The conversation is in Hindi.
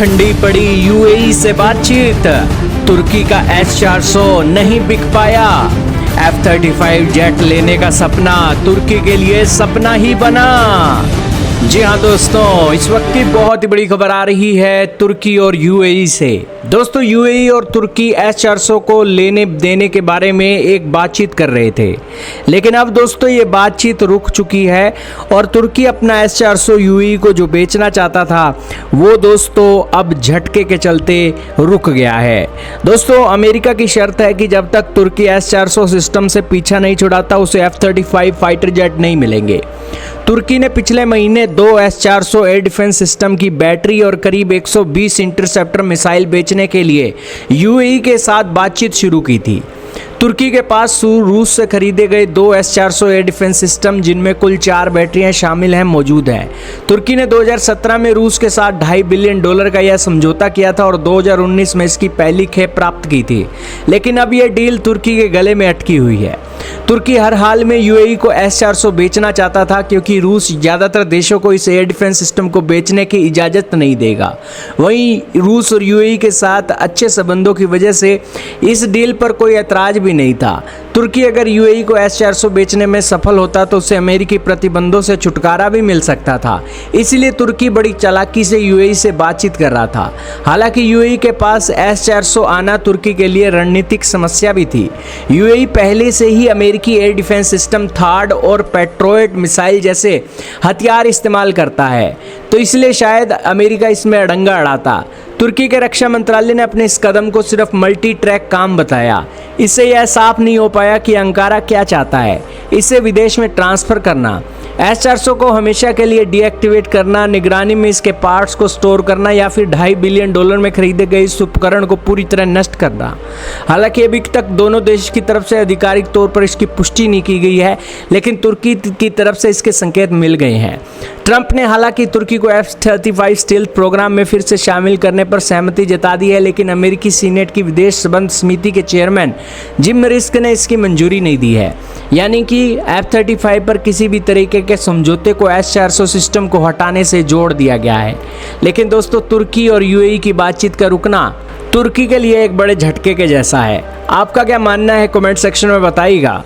ठंडी पड़ी यूएई से बातचीत। तुर्की का S-400 नहीं बिक पाया। F-35 जेट लेने का सपना तुर्की के लिए सपना ही बना। जी हाँ दोस्तों, इस वक्त की बहुत ही बड़ी खबर आ रही है तुर्की और यूएई से। दोस्तों, यूएई और तुर्की S-400 को लेने देने के बारे में एक बातचीत कर रहे थे, लेकिन अब दोस्तों ये बातचीत रुक चुकी है और तुर्की अपना S-400 यूएई को जो बेचना चाहता था वो दोस्तों अब झटके के चलते रुक गया है। दोस्तों, अमेरिका की शर्त है कि जब तक तुर्की S-400 सिस्टम से पीछा नहीं छुड़ाता उसे F-35 फाइटर जेट नहीं मिलेंगे। तुर्की ने पिछले महीने 2 S-400 एयर डिफेंस सिस्टम की बैटरी और करीब 120 इंटरसेप्टर मिसाइल बेचने के लिए यूएई के साथ बातचीत शुरू की थी। तुर्की के पास रूस से खरीदे गए 2 S-400 एयर डिफेंस सिस्टम, जिनमें कुल 4 बैटरियां शामिल हैं, मौजूद हैं। तुर्की ने 2017 में रूस के साथ $2.5 बिलियन का यह समझौता किया था और 2019 में इसकी पहली खेप प्राप्त की थी, लेकिन अब यह डील तुर्की के गले में अटकी हुई है। तुर्की हर हाल में यूएई को S-400 बेचना चाहता था क्योंकि रूस ज़्यादातर देशों को इस एयर डिफेंस सिस्टम को बेचने की इजाज़त नहीं देगा। वहीं रूस और यूएई के साथ अच्छे संबंधों की वजह से इस डील पर कोई ऐतराज़ भी नहीं था। तुर्की अगर यूएई को S-400 बेचने में सफल होता तो उसे अमेरिकी प्रतिबंधों से छुटकारा भी मिल सकता था। इसलिए तुर्की बड़ी चालाकी से यूएई से बातचीत कर रहा था। हालांकि यूएई के पास S-400 आना तुर्की के लिए रणनीतिक समस्या भी थी। यूएई पहले से ही अमेरिकी एयर डिफेंस सिस्टम थार्ड और पेट्रोयट मिसाइल जैसे हथियार इस्तेमाल करता है, तो इसलिए शायद अमेरिका इसमें अड़ंगा अड़ाता। तुर्की के रक्षा मंत्रालय ने अपने इस कदम को सिर्फ मल्टी ट्रैक काम बताया। इससे यह साफ नहीं हो पाया कि अंकारा क्या चाहता है, इसे विदेश में ट्रांसफ़र करना, S-400 को हमेशा के लिए डीएक्टिवेट करना, निगरानी में इसके पार्ट्स को स्टोर करना या फिर $2.5 बिलियन में खरीदे गए इस उपकरण को पूरी तरह नष्ट करना। हालांकि अभी तक दोनों देश की तरफ से आधिकारिक तौर पर इसकी पुष्टि नहीं की गई है, लेकिन तुर्की की तरफ से इसके संकेत मिल गए हैं। ट्रंप ने हालांकि तुर्की को F-35 स्टील्थ प्रोग्राम में फिर से शामिल करने पर सहमति जता दी है, लेकिन अमेरिकी सीनेट की विदेश संबंध समिति के चेयरमैन जिम रिस्क ने इसकी मंजूरी नहीं दी है। यानी कि F-35 पर किसी भी तरीके के समझौते को S-400 सिस्टम को हटाने से जोड़ दिया गया है। लेकिन दोस्तों, तुर्की और यूएई की बातचीत का रुकना तुर्की के लिए एक बड़े झटके के जैसा है। आपका क्या मानना है, कमेंट सेक्शन में बताइएगा।